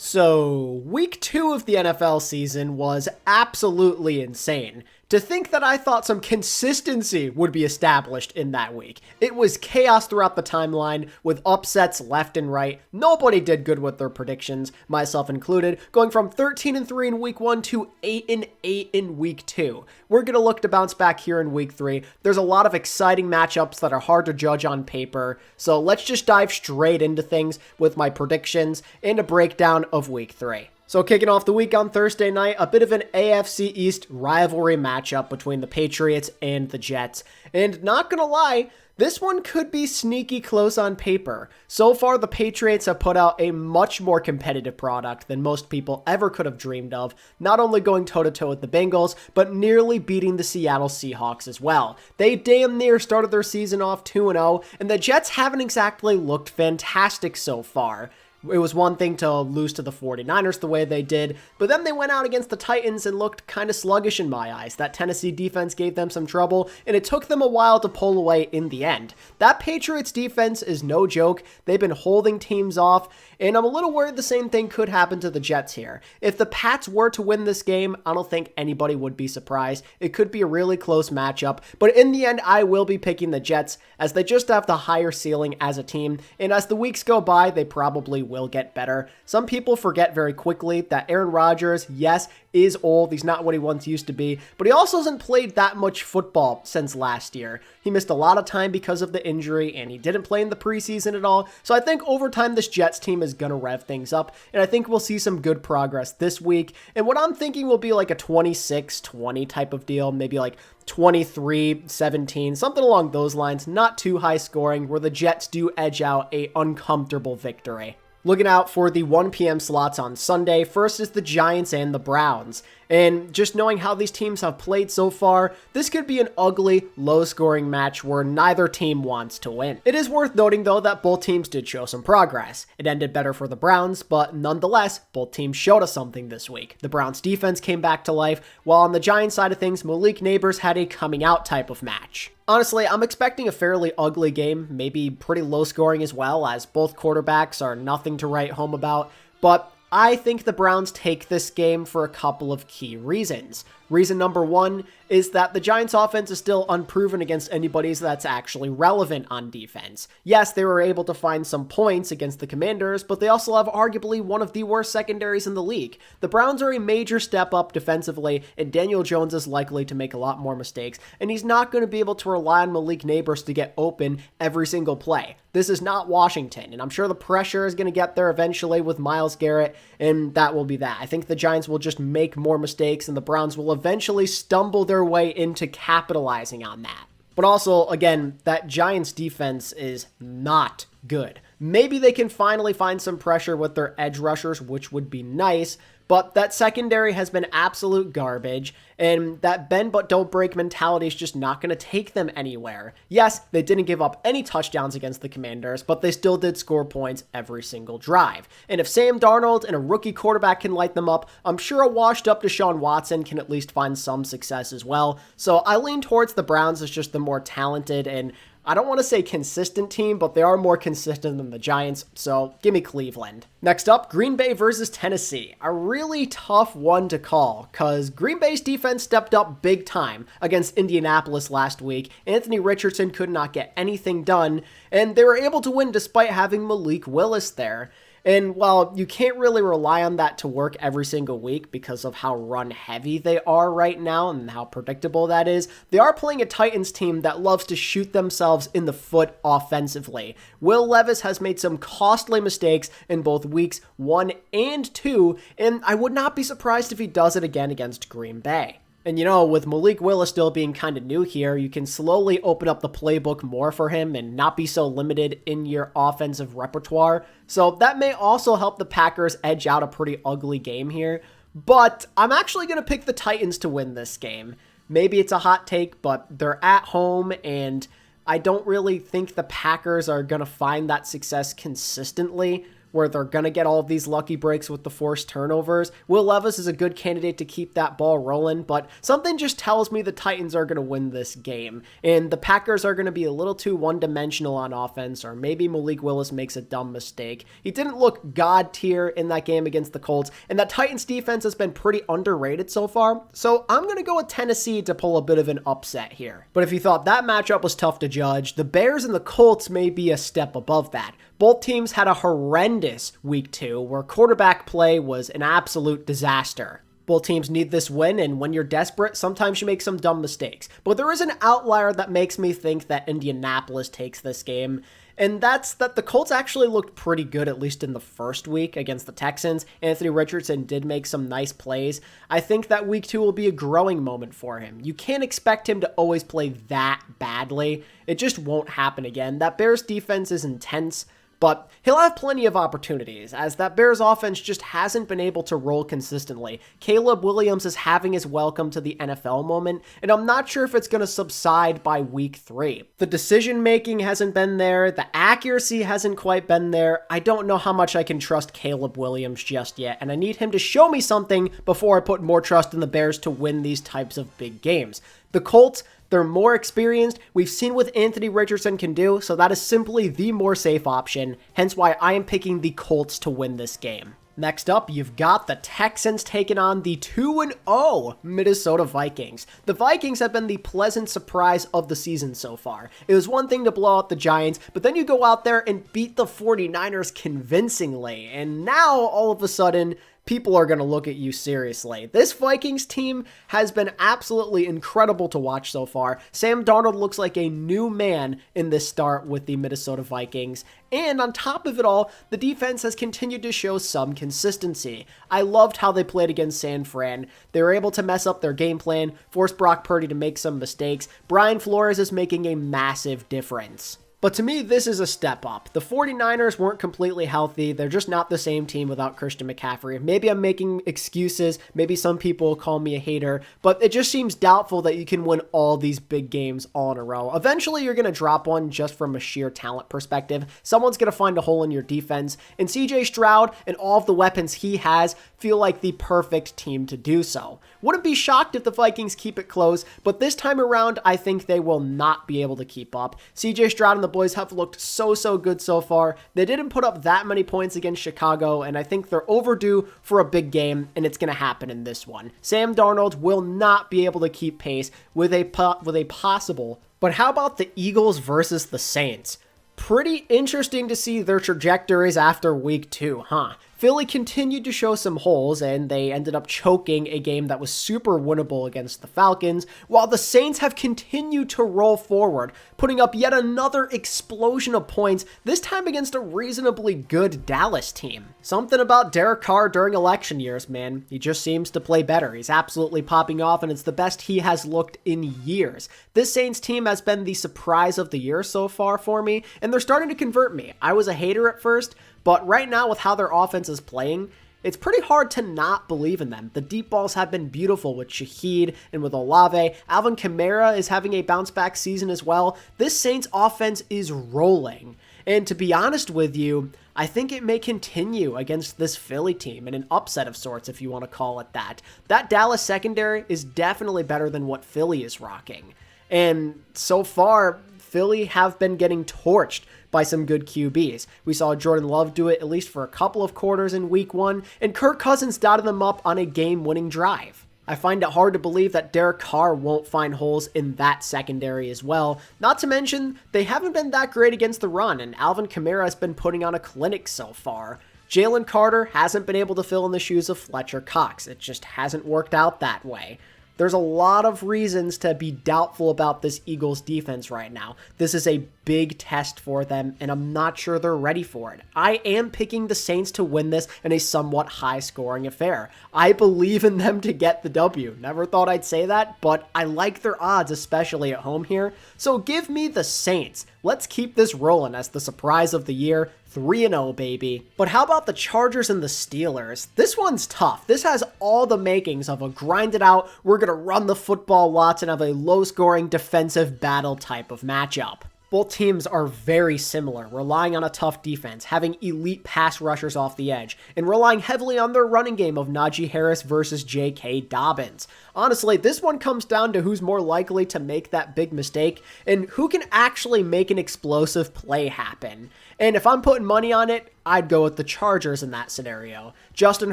So, week 2 of the NFL season was absolutely insane. To think that I thought some consistency would be established in that week. It was chaos throughout the timeline, with upsets left and right. Nobody did good with their predictions, myself included, going from 13-3 in week 1 to 8-8 in week 2. We're going to look to bounce back here in week 3. There's a lot of exciting matchups that are hard to judge on paper, so let's just dive straight into things with my predictions and a breakdown of week 3. So kicking off the week on Thursday night, a bit of an AFC East rivalry matchup between the Patriots and the Jets. And not gonna lie, this one could be sneaky close on paper. So far, the Patriots have put out a much more competitive product than most people ever could have dreamed of, not only going toe-to-toe with the Bengals, but nearly beating the Seattle Seahawks as well. They damn near started their season off 2-0, and the Jets haven't exactly looked fantastic so far. It was one thing to lose to the 49ers the way they did, but then they went out against the Titans and looked kind of sluggish in my eyes. That Tennessee defense gave them some trouble, and it took them a while to pull away in the end. That Patriots defense is no joke. They've been holding teams off, and I'm a little worried the same thing could happen to the Jets here. If the Pats were to win this game, I don't think anybody would be surprised. It could be a really close matchup, but in the end, I will be picking the Jets, as they just have the higher ceiling as a team, and as the weeks go by, they probably will get better. Some people forget very quickly that Aaron Rodgers, yes, is old. He's not what he once used to be, but he also hasn't played that much football since last year. He missed a lot of time because of the injury, and he didn't play in the preseason at all. So I think over time, this Jets team is going to rev things up, and I think we'll see some good progress this week. And what I'm thinking will be like a 26-20 type of deal, maybe like 23-17, something along those lines. Not too high scoring, where the Jets do edge out a uncomfortable victory. Looking out for the 1 p.m. slots on Sunday, first is the Giants and the Browns. And just knowing how these teams have played so far, this could be an ugly, low-scoring match where neither team wants to win. It is worth noting, though, that both teams did show some progress. It ended better for the Browns, but nonetheless, both teams showed us something this week. The Browns' defense came back to life, while on the Giants side of things, Malik Neighbors had a coming-out type of match. Honestly, I'm expecting a fairly ugly game, maybe pretty low-scoring as well, as both quarterbacks are nothing to write home about, but I think the Browns take this game for a couple of key reasons. Reason number one is that the Giants' offense is still unproven against anybody that's actually relevant on defense. Yes, they were able to find some points against the Commanders, but they also have arguably one of the worst secondaries in the league. The Browns are a major step up defensively, and Daniel Jones is likely to make a lot more mistakes, and he's not going to be able to rely on Malik Neighbors to get open every single play. This is not Washington, and I'm sure the pressure is going to get there eventually with Myles Garrett, and that will be that. I think the Giants will just make more mistakes, and the Browns will eventually stumble their way into capitalizing on that. But also, again, that Giants defense is not good. Maybe they can finally find some pressure with their edge rushers, which would be nice, but that secondary has been absolute garbage, and that bend but don't break mentality is just not going to take them anywhere. Yes, they didn't give up any touchdowns against the Commanders, but they still did score points every single drive. And if Sam Darnold and a rookie quarterback can light them up, I'm sure a washed up Deshaun Watson can at least find some success as well. So I lean towards the Browns as just the more talented and I don't want to say consistent team, but they are more consistent than the Giants, so give me Cleveland. Next up, Green Bay versus Tennessee. A really tough one to call, because Green Bay's defense stepped up big time against Indianapolis last week. Anthony Richardson could not get anything done, and they were able to win despite having Malik Willis there. And while you can't really rely on that to work every single week because of how run-heavy they are right now and how predictable that is, they are playing a Titans team that loves to shoot themselves in the foot offensively. Will Levis has made some costly mistakes in both weeks 1 and 2, and I would not be surprised if he does it again against Green Bay. And you know, with Malik Willis still being kind of new here, you can slowly open up the playbook more for him and not be so limited in your offensive repertoire. So that may also help the Packers edge out a pretty ugly game here. But I'm actually going to pick the Titans to win this game. Maybe it's a hot take, but they're at home, and I don't really think the Packers are going to find that success consistently. where they're going to get all of these lucky breaks with the forced turnovers. Will Levis is a good candidate to keep that ball rolling, but something just tells me the Titans are going to win this game, and the Packers are going to be a little too one-dimensional on offense, or maybe Malik Willis makes a dumb mistake. He didn't look god tier in that game against the Colts, and that Titans defense has been pretty underrated so far, so I'm going to go with Tennessee to pull a bit of an upset here. But if you thought that matchup was tough to judge, the Bears and the Colts may be a step above that. Both teams had a horrendous week 2 where quarterback play was an absolute disaster. Both teams need this win, and when you're desperate, sometimes you make some dumb mistakes. But there is an outlier that makes me think that Indianapolis takes this game, and that's that the Colts actually looked pretty good, at least in the first week against the Texans. Anthony Richardson did make some nice plays. I think that week 2 will be a growing moment for him. You can't expect him to always play that badly. It just won't happen again. That Bears defense is intense, but he'll have plenty of opportunities, as that Bears offense just hasn't been able to roll consistently. Caleb Williams is having his welcome to the NFL moment, and I'm not sure if it's going to subside by week 3. The decision-making hasn't been there, the accuracy hasn't quite been there. I don't know how much I can trust Caleb Williams just yet, and I need him to show me something before I put more trust in the Bears to win these types of big games. The Colts, they're more experienced. We've seen what Anthony Richardson can do, so that is simply the more safe option, hence why I am picking the Colts to win this game. Next up, you've got the Texans taking on the 2-0 Minnesota Vikings. The Vikings have been the pleasant surprise of the season so far. It was one thing to blow out the Giants, but then you go out there and beat the 49ers convincingly, and now all of a sudden, people are going to look at you seriously. This Vikings team has been absolutely incredible to watch so far. Sam Darnold looks like a new man in this start with the Minnesota Vikings. And on top of it all, the defense has continued to show some consistency. I loved how they played against San Fran. They were able to mess up their game plan, force Brock Purdy to make some mistakes. Brian Flores is making a massive difference. But to me, this is a step up. The 49ers weren't completely healthy. They're just not the same team without Christian McCaffrey. Maybe I'm making excuses. Maybe some people will call me a hater. But it just seems doubtful that you can win all these big games all in a row. Eventually, you're going to drop one just from a sheer talent perspective. Someone's going to find a hole in your defense. And CJ Stroud and all of the weapons he has feel like the perfect team to do so. Wouldn't be shocked if the Vikings keep it close. But this time around, I think they will not be able to keep up. CJ Stroud and the boys have looked so good so far. They didn't put up that many points against Chicago, and I think they're overdue for a big game, and it's going to happen in this one. Sam Darnold will not be able to keep pace with a possible. But how about the Eagles versus the Saints? Pretty interesting to see their trajectories after week 2, huh? Philly continued to show some holes, and they ended up choking a game that was super winnable against the Falcons, while the Saints have continued to roll forward, putting up yet another explosion of points, this time against a reasonably good Dallas team. Something about Derek Carr during election years, man. He just seems to play better. He's absolutely popping off, and it's the best he has looked in years. This Saints team has been the surprise of the year so far for me, and they're starting to convert me. I was a hater at first, but right now, with how their offense is playing, it's pretty hard to not believe in them. The deep balls have been beautiful with Shaheed and with Olave. Alvin Kamara is having a bounce-back season as well. This Saints offense is rolling. And to be honest with you, I think it may continue against this Philly team in an upset of sorts, if you want to call it that. That Dallas secondary is definitely better than what Philly is rocking. And so far, Philly have been getting torched by some good QBs. We saw Jordan Love do it at least for a couple of quarters in week 1, and Kirk Cousins dotted them up on a game-winning drive. I find it hard to believe that Derek Carr won't find holes in that secondary as well. Not to mention, they haven't been that great against the run, and Alvin Kamara has been putting on a clinic so far. Jalen Carter hasn't been able to fill in the shoes of Fletcher Cox. It just hasn't worked out that way. There's a lot of reasons to be doubtful about this Eagles defense right now. This is a big test for them, and I'm not sure they're ready for it. I am picking the Saints to win this in a somewhat high-scoring affair. I believe in them to get the W. Never thought I'd say that, but I like their odds, especially at home here. So give me the Saints. Let's keep this rolling as the surprise of the year. 3-0, baby. But how about the Chargers and the Steelers? This one's tough. This has all the makings of a grind it out, we're going to run the football lots and have a low-scoring defensive battle type of matchup. Both teams are very similar, relying on a tough defense, having elite pass rushers off the edge, and relying heavily on their running game of Najee Harris versus J.K. Dobbins. Honestly, this one comes down to who's more likely to make that big mistake and who can actually make an explosive play happen. And if I'm putting money on it, I'd go with the Chargers in that scenario. Justin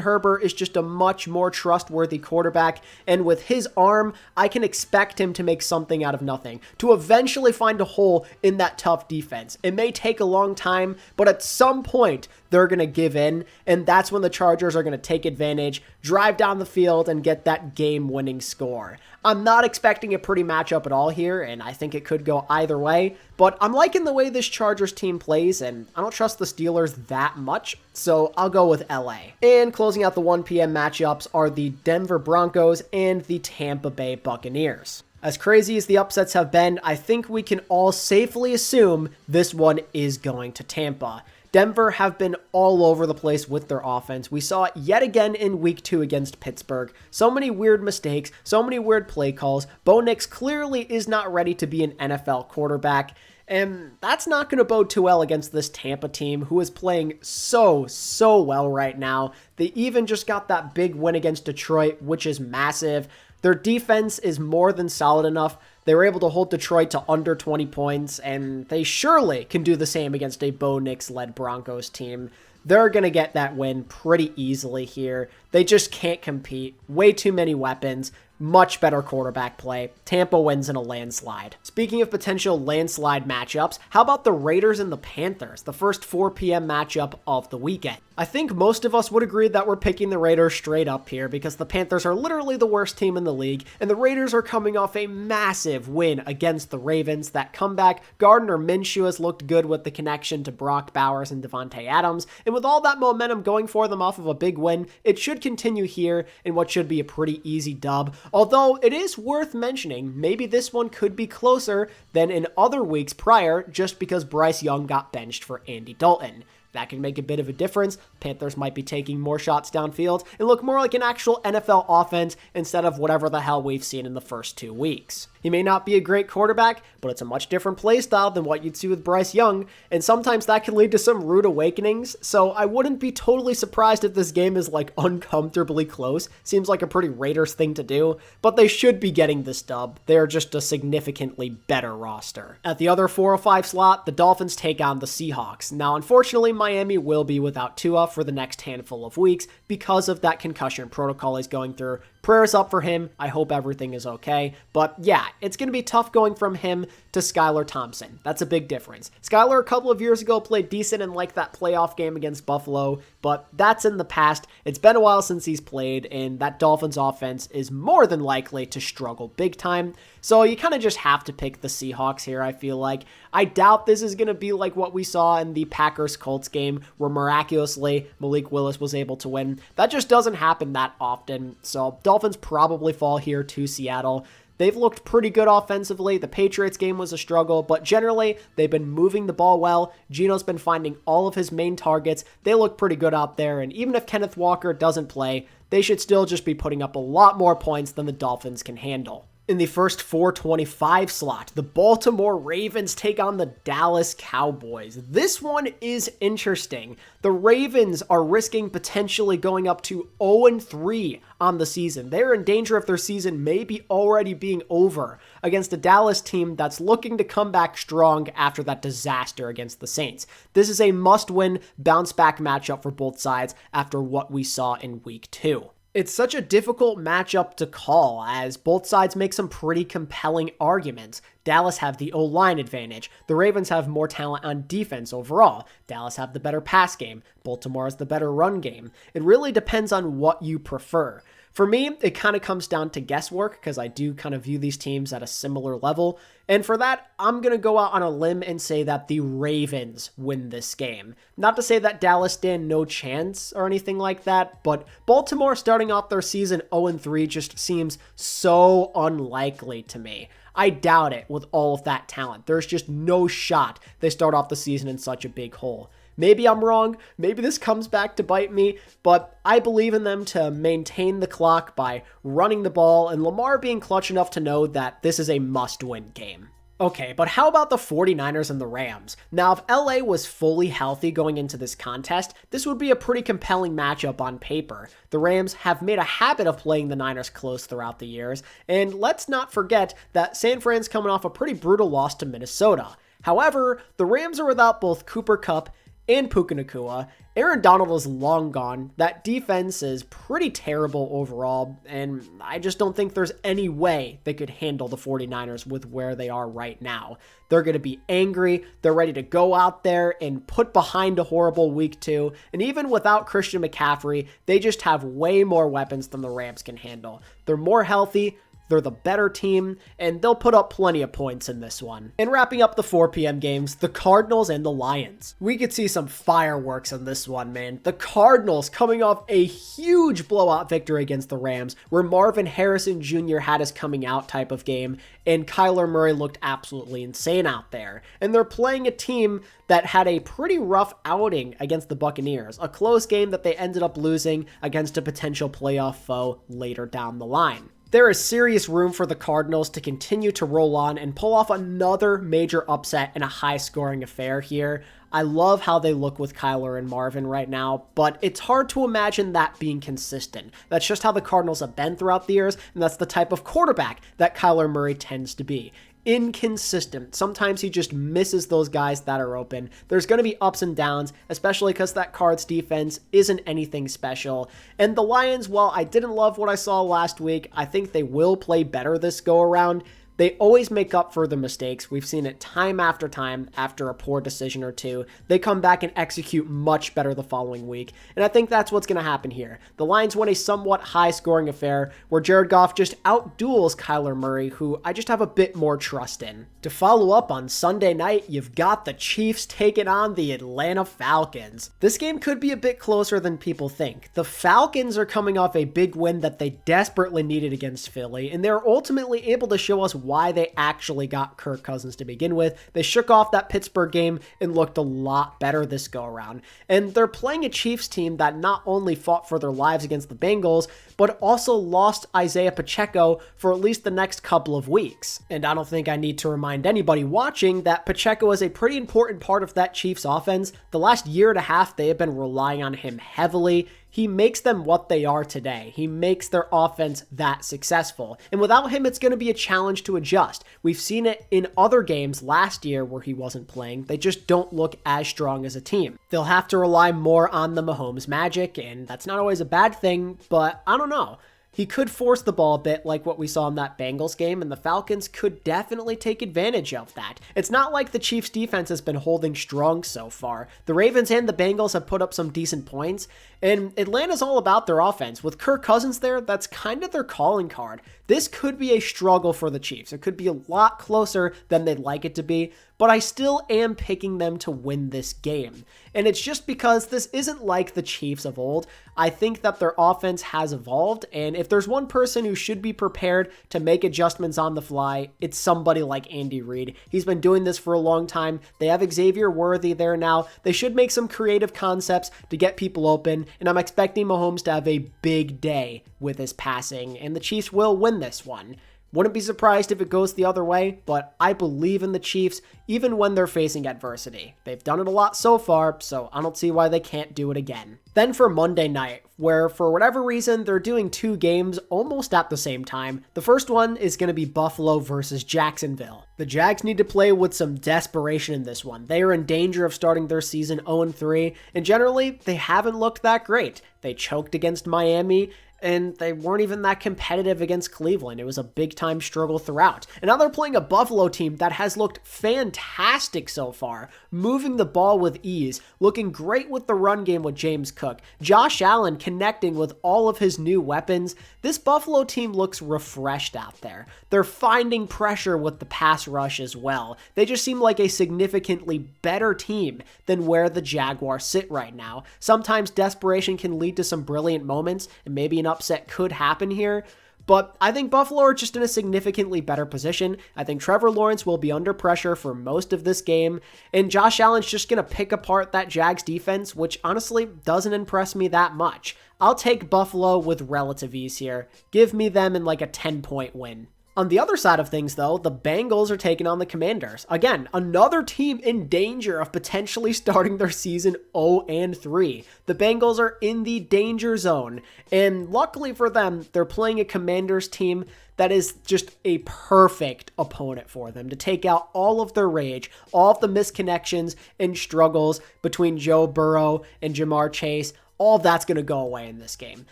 Herbert is just a much more trustworthy quarterback, and with his arm, I can expect him to make something out of nothing, to eventually find a hole in that tough defense. It may take a long time, but at some point, they're going to give in, and that's when the Chargers are going to take advantage, drive down the field, and get that game-winning score. I'm not expecting a pretty matchup at all here, and I think it could go either way, but I'm liking the way this Chargers team plays, and I don't trust the Steelers that much, so I'll go with LA. And closing out the 1 p.m. matchups are the Denver Broncos and the Tampa Bay Buccaneers. As crazy as the upsets have been, I think we can all safely assume this one is going to Tampa. Denver have been all over the place with their offense. We saw it yet again in week 2 against Pittsburgh. So many weird mistakes, so many weird play calls. Bo Nix clearly is not ready to be an NFL quarterback. And that's not going to bode too well against this Tampa team who is playing so well right now. They even just got that big win against Detroit, which is massive. Their defense is more than solid enough. They were able to hold Detroit to under 20 points, and they surely can do the same against a Bo Nix-led Broncos team. They're going to get that win pretty easily here. They just can't compete. Way too many weapons. Much better quarterback play. Tampa wins in a landslide. Speaking of potential landslide matchups, how about the Raiders and the Panthers, the first 4 p.m. matchup of the weekend? I think most of us would agree that we're picking the Raiders straight up here because the Panthers are literally the worst team in the league, and the Raiders are coming off a massive win against the Ravens. That comeback, Gardner Minshew has looked good with the connection to Brock Bowers and Devontae Adams, and with all that momentum going for them off of a big win, it should continue here in what should be a pretty easy dub. Although it is worth mentioning, maybe this one could be closer than in other weeks prior just because Bryce Young got benched for Andy Dalton. That can make a bit of a difference. Panthers might be taking more shots downfield and look more like an actual NFL offense instead of whatever the hell we've seen in the first 2 weeks. He may not be a great quarterback, but it's a much different play style than what you'd see with Bryce Young, and sometimes that can lead to some rude awakenings, so I wouldn't be totally surprised if this game is like uncomfortably close. Seems like a pretty Raiders thing to do, but they should be getting this dub. They're just a significantly better roster. At the other 4 or 5 slot, the Dolphins take on the Seahawks. Now, unfortunately, Miami will be without Tua for the next handful of weeks because of that concussion protocol he's going through. Prayers up for him. I hope everything is okay. But yeah, it's going to be tough going from him to Skylar Thompson. That's a big difference. Skylar a couple of years ago played decent in like that playoff game against Buffalo, but that's in the past. It's been a while since he's played, and that Dolphins offense is more than likely to struggle big time. So you kind of just have to pick the Seahawks here, I feel like. I doubt this is going to be like what we saw in the Packers-Colts game where miraculously Malik Willis was able to win. That just doesn't happen that often, so Dolphins probably fall here to Seattle. They've looked pretty good offensively. The Patriots game was a struggle, but generally, they've been moving the ball well. Geno's been finding all of his main targets. They look pretty good out there, and even if Kenneth Walker doesn't play, they should still just be putting up a lot more points than the Dolphins can handle. In the first 425 slot, the Baltimore Ravens take on the Dallas Cowboys. This one is interesting. The Ravens are risking potentially going up to 0-3 on the season. They're in danger of their season maybe already being over against a Dallas team that's looking to come back strong after that disaster against the Saints. This is a must-win, bounce-back matchup for both sides after what we saw in week 2. It's such a difficult matchup to call as both sides make some pretty compelling arguments. Dallas have the O-line advantage. The Ravens have more talent on defense overall. Dallas have the better pass game. Baltimore has the better run game. It really depends on what you prefer. For me, it kind of comes down to guesswork because I do kind of view these teams at a similar level. And for that, I'm going to go out on a limb and say that the Ravens win this game. Not to say that Dallas stand no chance or anything like that, but Baltimore starting off their season 0-3 just seems so unlikely to me. I doubt it with all of that talent. There's just no shot they start off the season in such a big hole. Maybe I'm wrong, maybe this comes back to bite me, but I believe in them to maintain the clock by running the ball and Lamar being clutch enough to know that this is a must-win game. Okay, but how about the 49ers and the Rams? Now, if LA was fully healthy going into this contest, this would be a pretty compelling matchup on paper. The Rams have made a habit of playing the Niners close throughout the years, and let's not forget that San Fran's coming off a pretty brutal loss to Minnesota. However, the Rams are without both Cooper Kupp and Puka Nacua. Aaron Donald is long gone. That defense is pretty terrible overall, and I just don't think there's any way they could handle the 49ers with where they are right now. They're going to be angry. They're ready to go out there and put behind a horrible week 2, and even without Christian McCaffrey, they just have way more weapons than the Rams can handle. They're more healthy. They're the better team, and they'll put up plenty of points in this one. And wrapping up the 4 p.m. games, the Cardinals and the Lions. We could see some fireworks in this one, man. The Cardinals coming off a huge blowout victory against the Rams, where Marvin Harrison Jr. had his coming out type of game, and Kyler Murray looked absolutely insane out there. And they're playing a team that had a pretty rough outing against the Buccaneers, a close game that they ended up losing against a potential playoff foe later down the line. There is serious room for the Cardinals to continue to roll on and pull off another major upset in a high-scoring affair here. I love how they look with Kyler and Marvin right now, but it's hard to imagine that being consistent. That's just how the Cardinals have been throughout the years, and that's the type of quarterback that Kyler Murray tends to be. Inconsistent. Sometimes he just misses those guys that are open. There's going to be ups and downs, especially because that Cards defense isn't anything special. And the Lions, while I didn't love what I saw last week, I think they will play better this go around. They always make up for the mistakes. We've seen it time after time after a poor decision or two. They come back and execute much better the following week. And I think that's what's going to happen here. The Lions win a somewhat high-scoring affair where Jared Goff just outduels Kyler Murray, who I just have a bit more trust in. To follow up on Sunday night, you've got the Chiefs taking on the Atlanta Falcons. This game could be a bit closer than people think. The Falcons are coming off a big win that they desperately needed against Philly, and they're ultimately able to show us why they actually got Kirk Cousins to begin with. They shook off that Pittsburgh game and looked a lot better this go around. And they're playing a Chiefs team that not only fought for their lives against the Bengals, but also lost Isaiah Pacheco for at least the next couple of weeks. And I don't think I need to remind anybody watching that Pacheco is a pretty important part of that Chiefs offense. The last year and a half, they have been relying on him heavily. He makes them what they are today. He makes their offense that successful. And without him, it's going to be a challenge to adjust. We've seen it in other games last year where he wasn't playing. They just don't look as strong as a team. They'll have to rely more on the Mahomes magic, and that's not always a bad thing, but I don't know. He could force the ball a bit like what we saw in that Bengals game, and the Falcons could definitely take advantage of that. It's not like the Chiefs' defense has been holding strong so far. The Ravens and the Bengals have put up some decent points, and Atlanta's all about their offense. With Kirk Cousins there, that's kind of their calling card. This could be a struggle for the Chiefs. It could be a lot closer than they'd like it to be, but I still am picking them to win this game. And it's just because this isn't like the Chiefs of old. I think that their offense has evolved, and if there's one person who should be prepared to make adjustments on the fly, it's somebody like Andy Reid. He's been doing this for a long time. They have Xavier Worthy there now. They should make some creative concepts to get people open, and I'm expecting Mahomes to have a big day with his passing, and the Chiefs will win this one. Wouldn't be surprised if it goes the other way, but I believe in the Chiefs even when they're facing adversity. They've done it a lot so far, so I don't see why they can't do it again. Then for Monday night, where for whatever reason they're doing 2 games almost at the same time. The first one is going to be Buffalo versus Jacksonville. The Jags need to play with some desperation in this one. They are in danger of starting their season 0-3, and generally they haven't looked that great. They choked against Miami, and they weren't even that competitive against Cleveland. It was a big-time struggle throughout. And now they're playing a Buffalo team that has looked fantastic so far, moving the ball with ease, looking great with the run game with James Cook, Josh Allen connecting with all of his new weapons. This Buffalo team looks refreshed out there. They're finding pressure with the pass rush as well. They just seem like a significantly better team than where the Jaguars sit right now. Sometimes desperation can lead to some brilliant moments, and maybe an upset could happen here, but I think Buffalo are just in a significantly better position. I think Trevor Lawrence will be under pressure for most of this game, and Josh Allen's just going to pick apart that Jags defense, which honestly doesn't impress me that much. I'll take Buffalo with relative ease here. Give me them in like a 10-point win. On the other side of things, though, the Bengals are taking on the Commanders. Again, another team in danger of potentially starting their season 0-3. The Bengals are in the danger zone, and luckily for them, they're playing a Commanders team that is just a perfect opponent for them to take out all of their rage, all of the misconnections and struggles between Joe Burrow and Jamar Chase. All of that's going to go away in this game.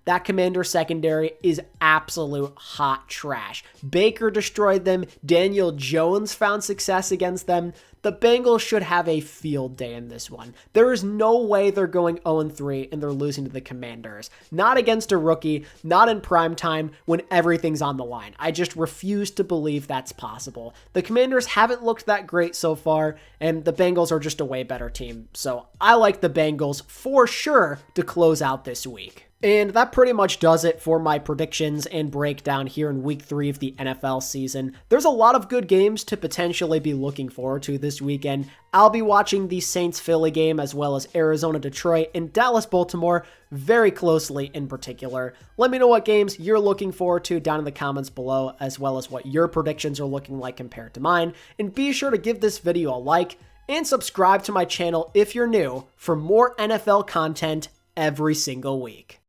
That Commander secondary is absolute hot trash. Baker destroyed them. Daniel Jones found success against them. The Bengals should have a field day in this one. There is no way they're going 0-3 and they're losing to the Commanders. Not against a rookie, not in prime time when everything's on the line. I just refuse to believe that's possible. The Commanders haven't looked that great so far, and the Bengals are just a way better team. So I like the Bengals for sure to close out this week. And that pretty much does it for my predictions and breakdown here in week 3 of the NFL season. There's a lot of good games to potentially be looking forward to this weekend. I'll be watching the Saints-Philly game as well as Arizona-Detroit and Dallas-Baltimore very closely in particular. Let me know what games you're looking forward to down in the comments below, as well as what your predictions are looking like compared to mine. And be sure to give this video a like and subscribe to my channel if you're new for more NFL content every single week.